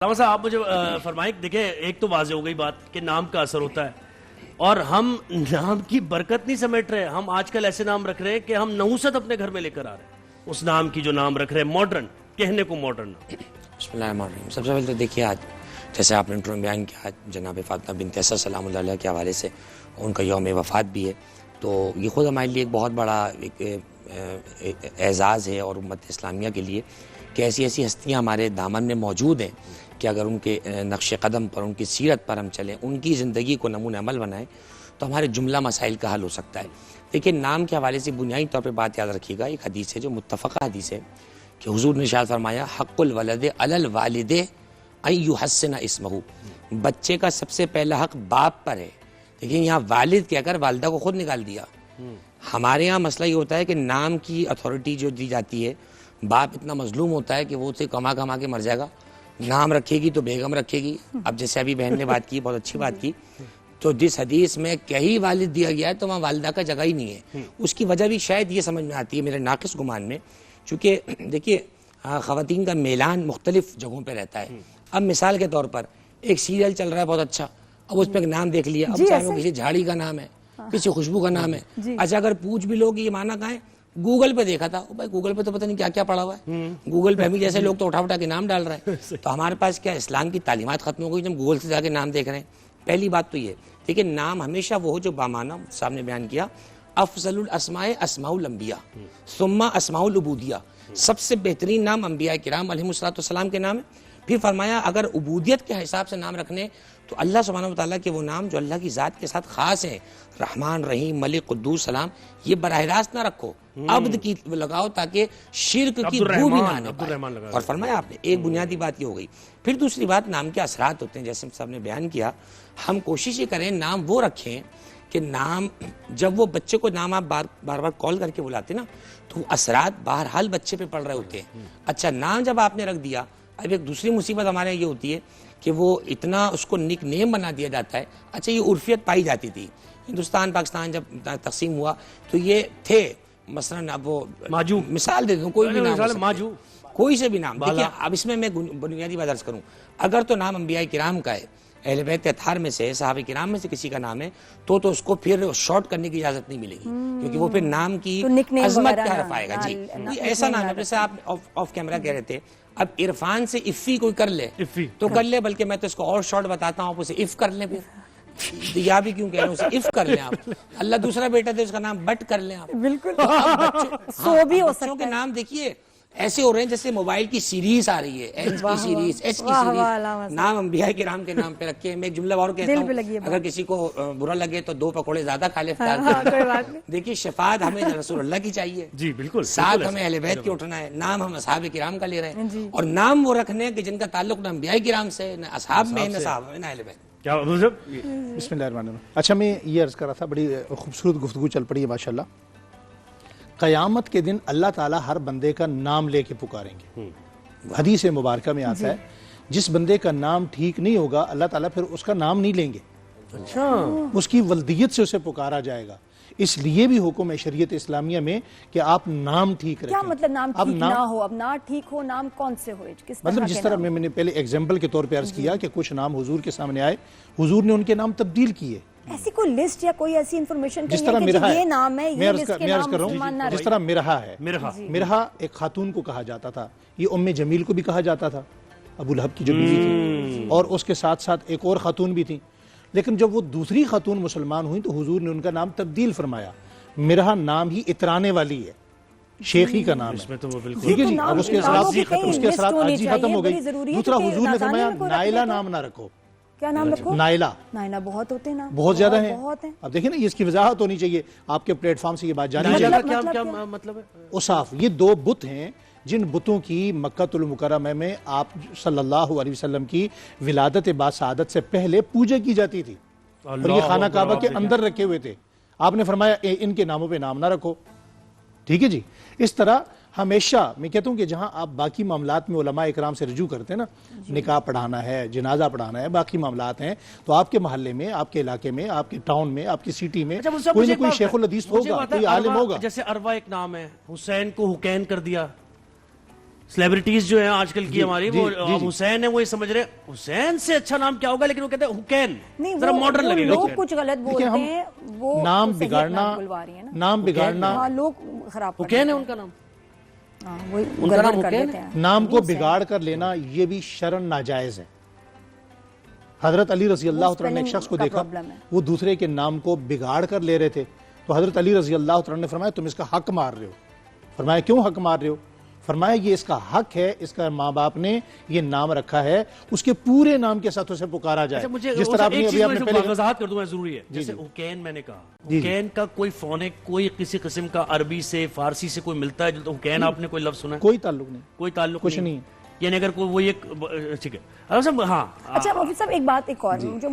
साहब आप मुझे फरमाइए। देखिए, एक तो वाज़ेह हो गई बात कि नाम का असर होता है, और हम नाम की बरकत नहीं समेट रहे। हम आजकल ऐसे नाम रख रहे हैं कि हम नहुसत अपने घर में लेकर आ रहे हैं उस नाम की, जो नाम रख रहे हैं मॉडर्न, कहने को मॉडर्न। बिस्मिल्लाहिर्रहमानिर्रहीम। सबसे पहले तो देखिए, आज जैसे आपने इंट्रो में बयान किया, जनाब फातिमा बिन्त असद सलामुल्लाह अलैहा के हवाले से उनका यौम वफ़ात भी है, तो ये ख़ुद हमारे लिए एक बहुत बड़ा एक एज़ाज़ है और उम्मत इस्लामिया के लिए कि ऐसी ऐसी हस्तियाँ हमारे दामन में मौजूद हैं कि अगर उनके नक्श कदम पर, उनकी सीरत पर हम चलें, उनकी ज़िंदगी को नमूने अमल बनाएं, तो हमारे जुमला मसाइल का हल हो सकता है। देखिए, नाम के हवाले से बुनियादी तौर पर बात याद रखिएगा, एक हदीस है जो मुत्तफ़क़ा हदीस है कि हुज़ूर ने इरशाद फरमाया, हक़्क़ुल वलद अलल वालिदे अन युहस्सिना इस्महु। बच्चे का सबसे पहला हक बाप पर है। देखिए, यहाँ वालिद कहकर वालिदा को खुद निकाल दिया। हमारे यहाँ मसला ये होता है कि नाम की अथॉरिटी जो दी जाती है, बाप इतना मजलूम होता है कि वो उसे कमा कमा के मर जाएगा। नाम रखेगी तो बेगम रखेगी। अब जैसे अभी बहन ने बात की, बहुत अच्छी बात की, तो जिस हदीस में कहीं वालिद दिया गया है तो वहाँ वालिदा का जगह ही नहीं है। उसकी वजह भी शायद ये समझ में आती है मेरे नाक़िस गुमान में, चूँकि देखिए ख़वातीन का मेलान मुख्तलिफ जगहों पर रहता है। अब मिसाल के तौर पर एक सीरियल चल रहा है बहुत अच्छा, अब उस पर नाम देख लिया, अब चाहे वो किसी झाड़ी का नाम है, किसी खुशबू का नाम है। अच्छा, अगर पूछ भी लोग ये माना कहाँ है, गूगल पे देखा था। भाई गूगल पे तो पता नहीं क्या क्या पड़ा हुआ है। गूगल पे हमें जैसे लोग तो उठा उठा के नाम डाल रहे हैं। तो हमारे पास क्या इस्लाम की तालीमात खत्म हो गई जब गूगल से जाके नाम देख रहे हैं? पहली बात तो ये, देखिए, नाम हमेशा वो हो जो बामाना, सामने बयान किया, अफजलुल अस्माए अस्माउल अंबिया सुम्मा अस्माउल उबूदिया। सबसे बेहतरीन नाम अंबिया किराम अलैहिमुस्सलाम के नाम है। फिर फरमाया, अगर उबूदियत के हिसाब से नाम रखने तो अल्लाह सुब्हानहू व तआला के वो नाम जो अल्लाह की ज़ात के साथ ख़ास हैं, रहमान रहीम मलिक कुद्दूस सलाम, ये बराह रास्त ना रखो, अब्द की लगाओ ताकि शिर्क की बू भी ना आने पाए। और फरमाया आपने, एक बुनियादी बात ये हो गई। फिर दूसरी बात, नाम के असरात होते हैं, जैसे सब ने बयान किया। हम कोशिश ये करें नाम वो रखें कि नाम, जब वो बच्चे को नाम आप बार बार कॉल करके बुलाते ना, तो असरात बहरहाल बच्चे पे पड़ रहे होते हैं। अच्छा, नाम जब आपने रख दिया, अब एक दूसरी मुसीबत हमारे ये होती है कि वो इतना उसको निक नेम बना दिया जाता है। अच्छा, ये उर्फियत पाई जाती थी हिंदुस्तान पाकिस्तान जब तकसीम हुआ, तो ये थे मसलन, अब वो माजू, मिसाल दे दूं, कोई भी नाम, माजू, कोई से भी नाम। देखिए, अब इसमें मैं बुनियादी बात अर्ज करूं, अगर तो नाम अंबिया किराम का है, अहले बैत अत्हार में से, सहाबा किराम में से किसी का नाम है, तो उसको फिर शॉर्ट करने की इजाजत नहीं मिलेगी, क्योंकि वो फिर नाम की अजमत क्या रफ आएगा। जी, ऐसा नाम है, जैसे आप ऑफ कैमरा कह रहे थे, अब इरफान से इफ़ी कोई कर ले तो कर ले, बल्कि मैं तो इसको और शॉर्ट बताता हूँ, आप उसे इफ कर ले। फिर या भी क्यों कह रहे हैं, उसे इफ कर लें आप। अल्लाह दूसरा बेटा दे, उसका नाम बट कर लें आप। बिल्कुल। सो भी हो सकता है। के नाम देखिए ऐसे हो रहे हैं जैसे मोबाइल की सीरीज आ रही है, एच की सीरीज, एच की सीरीज। नाम अंबिया किराम के नाम पे रखे। मैं एक जुमला और कहता हूँ, अगर किसी को बुरा लगे तो 2 पकौड़े ज्यादा खा ले। देखिए, शफाअत हमें रसूलुल्लाह की चाहिए, जी बिल्कुल, साथ हमें अहले बैत की उठना है। नाम हम असहाब किराम का ले रहे हैं, और नाम वो रखने हैं कि जिनका ताल्लुक न अंबिया किराम से, न असहाब में, न सहाबा में, न अहले बैत। क्या बिस्मिल्लाहिर्रहमानिर्रहीम। अच्छा, मैं ये अर्ज कर रहा था, बड़ी खूबसूरत गुफ्तगू चल पड़ी है माशाल्लाह। क़यामत के दिन अल्लाह ताला हर बंदे का नाम लेके पुकारेंगे। हदीस मुबारक में आता है, जिस बंदे का नाम ठीक नहीं होगा, अल्लाह ताला फिर उसका नाम नहीं लेंगे। अच्छा, उसकी वल्दियत से उसे पुकारा जाएगा। इसलिए भी हुक्म है शरीयत इस्लामिया में कि आप नाम ठीक रखें। क्या मतलब नाम ठीक ना हो? अब ना ठीक हो, नाम कौन से हो? मतलब जिस तरह मैंने पहले एग्जाम्पल के तौर पर अर्ज किया कि कुछ नाम हुजूर के सामने आए, हुजूर ने उनके नाम तब्दील किए। ऐसी कोई लिस्ट या कोई ऐसी इंफॉर्मेशन जिस तरह मिरहा है, ये नाम है, ये लिस्ट के नाम मुसलमान, जिस तरह मिरहा है, मिरहा एक खातून को कहा जाता था, ये उम्मे जमील को भी कहा जाता था, अबू लहब की जो बीवी थी, और उसके साथ साथ एक और खातून भी थी। लेकिन जब वो दूसरी खातून मुसलमान हुई तो हुजूर ने उनका नाम तब्दील फरमाया। मिरहा नाम ही इतराने वाली है, शेखी का नाम है, ठीक है जी। अब उसके असरात आज ही खत्म हो गई। दूसरा, हुजूर ने फरमाया नाइला नाम ना रखो। क्या नाम रखो? नाइला। नाइला बहुत होते हैं ना, बहुत ज्यादा है। अब देखिए ना, इसकी वजाहत होनी चाहिए आपके प्लेटफॉर्म से, ये बात जानी चाहिए। क्या मतलब है? उसाफ, ये 2 बुत हैं जिन बुतों की मक्कातुल मुकर्रमा में आप सल्लल्लाहु अलैहि वसल्लम की विलादत बासादत से पहले पूजा की जाती थी, और ये खाना काबा के अंदर रखे हुए थे। आपने फरमाया इनके नामों पे नाम ना रखो, ठीक है जी। इस तरह हमेशा मैं कहता हूँ कि जहां आप बाकी मामलात में उलमा इकराम से रजू करते हैं ना, निकाह पढ़ाना है, जनाजा पढ़ाना है, बाकी मामलात हैं, तो आपके मोहल्ले में, आपके इलाके में, आपके टाउन में, आपकी सिटी में कोई ना कोई शेखुल हदीस होगा, कोई आलिम होगा। जैसे अरवा एक नाम है, हुसैन को हुकैन कर दिया, सेलिब्रिटीज जो है आजकल की हमारी, वो जी, अब हुसैन है, वो ये समझ रहे हैं हुसैन से अच्छा नाम क्या होगा, लेकिन वो कहते हैं हुकैन, नहीं, जरा मॉडर्न वो लगेगा। लोग कुछ गलत बोलते हम हैं, वो नाम तो सही बिगाड़ना, अपना बुलवा रही है ना। नाम बिगाड़ना, हाँ, लोग खराब कर हुकैन देते है हैं। उनका नाम, हाँ, वो उनका नाम गड़बड़ कर हुकैन देते हैं। नाम को बिगाड़ कर लेना ये भी शरन नाजायज है। हजरत अली रजी अल्लाह तआला ने एक शख्स को का देखा, प्रॉब्लम है। वो दूसरे के नाम को बिगाड़ कर ले रहे थे, तो हजरत अली रजी अल्लाह तआला ने फरमाया तुम इसका हक मार रहे हो। फरमाया क्यों हक मार रहे हो? फरमाया ये इसका हक है, इसका माँ बाप ने ये नाम रखा है, उसके पूरे नाम के साथ उसे पुकारा जाए। अच्छा, मुझे जिस तरह एक चीज आपने पहले वजाहत कर दूं मैं, जरूरी है। जैसे हुकैन मैंने कहा, जी। हुकैन का कोई फोनेक, कोई किसी किस्म का अरबी से फारसी से कोई मिलता है? तो हुकैन आपने कोई लफ्ज सुना है? कोई ताल्लुक नहीं, कोई ताल्लुक कुछ नहीं। यानी अगर कोई वो एक, ठीक है। अब सब हाँ, अच्छा मुफ्ती साहब, एक बात एक और जो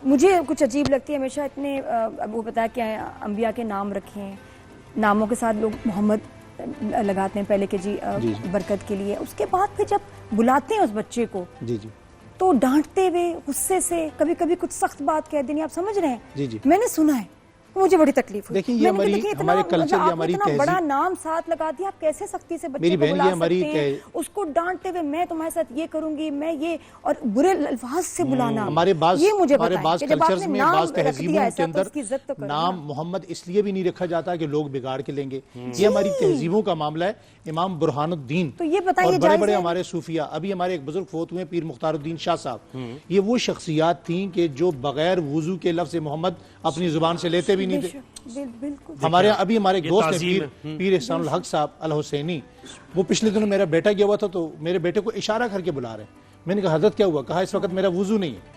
मुझे कुछ अजीब लगती है हमेशा, इतने वो बताया कि अंबिया के नाम रखे हैं, नामों के साथ लोग मोहम्मद लगाते हैं पहले के जी बरकत के लिए, उसके बाद फिर जब बुलाते हैं उस बच्चे को जी जी तो डांटते हुए गुस्से से, कभी कभी कुछ सख्त बात कह देनी, आप समझ रहे हैं? जी जी। मैंने सुना है, मुझे बड़ी तकलीफ हुई। देखिए, ये मैंने कहा, देखिए, इतना- हमारे कल्चर, मतलब ये हमारी आपने इतना बड़ा तहजीब, नाम साथ लगा दिया, आप कैसे सख्ती से बच्चे मेरी को बहन, बुला ये हमारी सकते हैं? उसको डांटते हुए मैं तुम्हारे साथ ये करूंगी, मैं ये, और बुरे अल्फाज से बुलाना, हमारे बाज ये मुझे हमारे बताएं बाज कि जब कल्चर्स आपने में, नाम बाज रख दिया तहजीबों ऐसा, के तो अंदर उसकी इज्जत तो करो नाम ना। मोहम्मद इसलिए भी नहीं रखा जाता कि लोग बिगाड़ के लेंगे। ये हमारी तहजीबों का मामला है। इमाम बुरहानुद्दीन तो ये बताइए, और बड़े जायज बड़े है? हमारे सूफिया, अभी हमारे एक बुजुर्ग फोत हुए पीर मुख्तारुद्दीन शाह साहब, ये वो शख्सियात थी कि जो बगैर वुजू के लफ्ज मोहम्मद अपनी जुबान से लेते भी नहीं थे। बिल्कुल। हमारे अभी हमारे एक ये दोस्त है ताज़ीम पीर एहसानुल हक साहब अल हुसैनी, वो पिछले दिनों मेरा बेटा गया हुआ था, तो मेरे बेटे को इशारा करके बुला रहे हैं। मैंने कहा हजरत क्या हुआ? कहा इस वक्त मेरा वुजू नहीं है।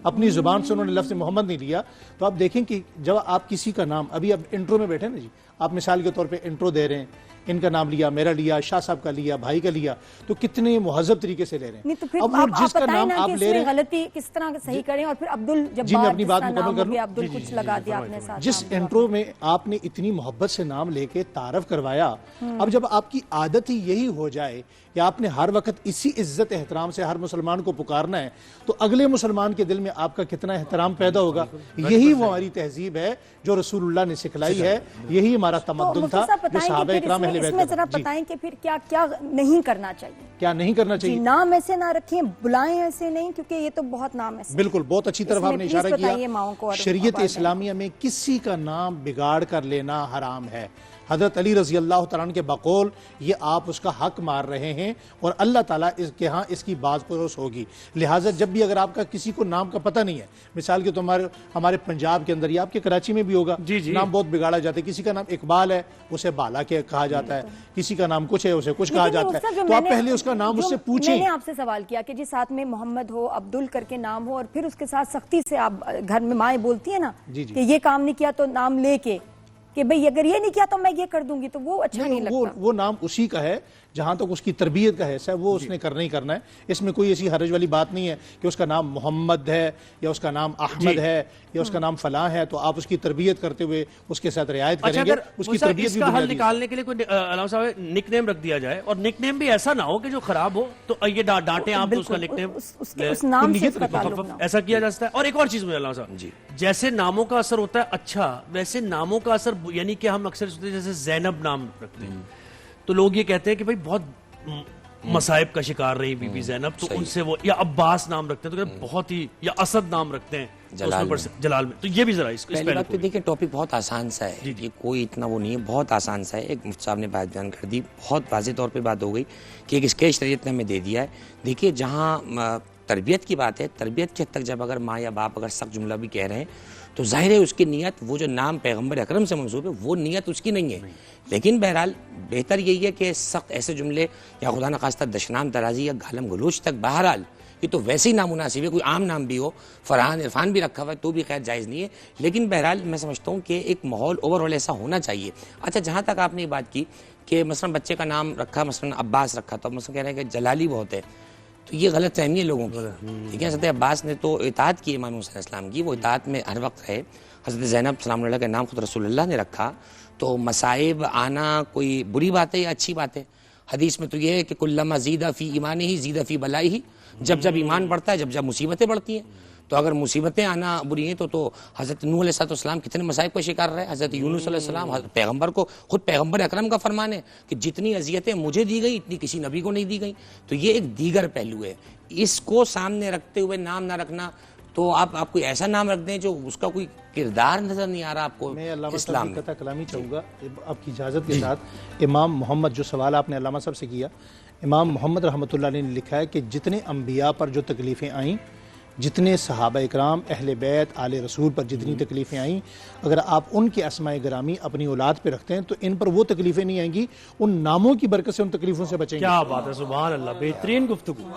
अपनी जुबान से उन्होंने लफ्ज मोहम्मद नहीं लिया। तो आप देखें कि जब आप किसी का नाम, अभी आप इंट्रो में बैठे ना जी, आप मिसाल के तौर पे इंट्रो दे रहे हैं, इनका नाम लिया, मेरा लिया, शाह साहब का लिया, भाई का लिया, तो कितने मुहज्जब तरीके से ले रहे हैं। नहीं तो फिर अब वो जिसका नाम आप ले रहे हैं, गलती किस तरह सही करें, और फिर अब्दुल जी, मैं अपनी बात मुकम्मल कर लूं। अब्दुल कुछ लगा दिया आपने साथ, जिस इंट्रो में आपने इतनी मोहब्बत से नाम लेके तारफ करवाया, अब जब आपकी आदत ही यही हो जाए कि आपने हर वक्त इसी इज्जत एहतराम से हर मुसलमान को पुकारना है, तो अगले मुसलमान के दिल में आपका कितना एहतराम पैदा होगा। यही वो हमारी तहजीब है जो रसूलुल्लाह ने सिखलाई है, यही हमारा तमद्दुन था जो सहाबा इकराम अहले बैत इसमें का जरा था। जी। बताएं कि फिर क्या क्या नहीं करना चाहिए? क्या नहीं करना जी, चाहिए? नाम ऐसे ना रखें, बुलाएं ऐसे नहीं, क्योंकि ये तो बहुत नाम ऐसे। बिल्कुल, बहुत अच्छी तरफ इसमें आपने प्लीज इशारा बताइए माओं को किया। और शरीयत आबाद इस्लामिया में किसी का नाम बिगाड़ कर लेना हराम है। हजरत अली रजी अल्लाह तआला अन्हु के बकौल ये आप उसका हक मार रहे हैं, और अल्लाह ताला इसके यहाँ इसकी बाज परोस होगी। लिहाजा जब भी अगर आपका किसी को नाम का पता नहीं है, मिसाल के तो हमारे पंजाब के अंदर या आपके कराची में भी होगा, नाम बहुत बिगाड़ा जाता है। किसी का नाम इकबाल है, उसे बाला के कहा जाता है, किसी का नाम कुछ है, उसे कुछ कहा जाता है। तो आप पहले उसका नाम उससे पूछें। मैंने आपसे सवाल किया कि जी साथ में मोहम्मद हो, अब्दुल करके नाम हो, और फिर उसके साथ सख्ती से, आप घर में माएँ बोलती है ना कि ये काम नहीं किया तो नाम लेके कि भाई अगर ये नहीं किया तो मैं ये कर दूंगी, तो वो अच्छा नहीं लगता। वो नाम उसी का है जहां तक उसकी तरबियत का है, वो उसने करना ही करना है। इसमें कोई ऐसी हरज वाली बात नहीं है कि उसका नाम मोहम्मद है या उसका नाम अहमद है या उसका नाम फलां है, तो आप उसकी तरबियत करते हुए उसके साथ रियायत करेंगे। उसकी तरबियत भी हल निकालने के लिए कोई अलामा साहब निकनेम रख दिया जाए, और निकनेम भी ऐसा ना हो कि जो खराब हो, तो ये डांटे आप तो उसका निकनेम उस नाम से उसका ताल्लुक ना हो। ऐसा किया जा सकता है। और एक और चीज मुझे अलामा साहब, जैसे नामों का असर होता है अच्छा, वैसे नामों का असर, यानी कि हम अक्सर सोचते हैं जैसे जैनब नाम रखते हैं, तो लोग ये कहते हैं कि भाई बहुत मसाइब का शिकार रही बीबी जैनब, तो उनसे वो, या अब्बास नाम रखते हैं तो कहते हैं बहुत ही, या असद नाम रखते हैं जलाल में, तो ये भी जरा इसको पहली बात तो देखिए, टॉपिक बहुत आसान सा है, ये कोई इतना वो नहीं है, बहुत आसान सा है। एक मुफ्ती साहब ने बात बयान कर दी, बहुत वाज़ेह तौर पे बात हो गई कि एक स्केच शरीयत ने हमें दे दिया है। देखिए, जहाँ तरबियत की बात है, तरबियत के हद तक जब अगर माँ या बाप अगर सख्त जुमला भी कह रहे हैं, तो जाहिर है उसकी नीयत, वो जो नाम पैगम्बर अकरम से मंसूब है, वो नीयत उसकी नहीं है। लेकिन बहरहाल बेहतर यही है कि सख्त ऐसे जुमले या खुदा न खास्ता दशनाम दराजी या गालम गलोच तक, बहरहाल ये तो वैसे ही नामुनासिब है, कोई आम नाम भी हो, फरहान इरफान भी रखा हुआ है तो भी खैर जायज़ नहीं है। लेकिन बहरहाल मैं समझता हूँ कि एक माहौल ओवरऑल ऐसा होना चाहिए। अच्छा, जहाँ तक आपने ये बात की कि मसलन बच्चे का नाम रखा, मसलन अब्बास रखा, तो मसलन कह रहे हैं कि जलाली बहुत है, तो ये गलत फहमी है लोगों की। ठीक है, हज़रत अब्बास ने तो इताअत की इमाम हुसैन इस्लाम की, वो इताअत में हर वक्त रहे। हज़रत ज़ैनब सलामुल्लाह का नाम खुद रसूलुल्लाह ने रखा, तो मसाइब आना कोई बुरी बात है या अच्छी बात है? हदीस में तो ये है कि कुल्लमा ज़ीदा फ़ी ईमानिही ज़ीदा फ़ी बलाइही, जब जब ईमान बढ़ता है, जब जब मुसीबतें बढ़ती हैं। तो अगर मुसीबतें आना बुरी हैं तो हज़रत नूह अलैहिस्सलाम कितने मसाइब का शिकार रहे, हज़रत यूनुस अलैहिस्सलाम, पैगम्बर को खुद पैगम्बर अकरम का फरमान है कि जितनी अजियतें मुझे दी गई इतनी किसी नबी को नहीं दी गई। तो ये एक दीगर पहलू है, इसको सामने रखते हुए नाम ना रखना, तो आप कोई ऐसा नाम रख दें जो उसका कोई किरदार नजर नहीं आ रहा आपको। मैं अल्लामा इस्लाम साहब की कथा कलामी चाहूँगा आपकी इजाज़त के साथ। इमाम मोहम्मद, जो सवाल आपने अल्लामा साहब से किया, इमाम मोहम्मद रहमतुल्लाह अलैह ने लिखा है कि जितने अम्बिया पर जो तकलीफ़ें आईं, जितने सहाबा इकराम अहले बैत आले रसूल पर जितनी तकलीफ़ें आईं, अगर आप उनके अस्माए गिरामी अपनी औलाद पे रखते हैं तो इन पर वो तकलीफ़ें नहीं आएंगी, उन नामों की बरकत से उन तकलीफ़ों से बचेंगे। क्या बात है, सुभान अल्लाह, बेहतरीन गुफ्तगू।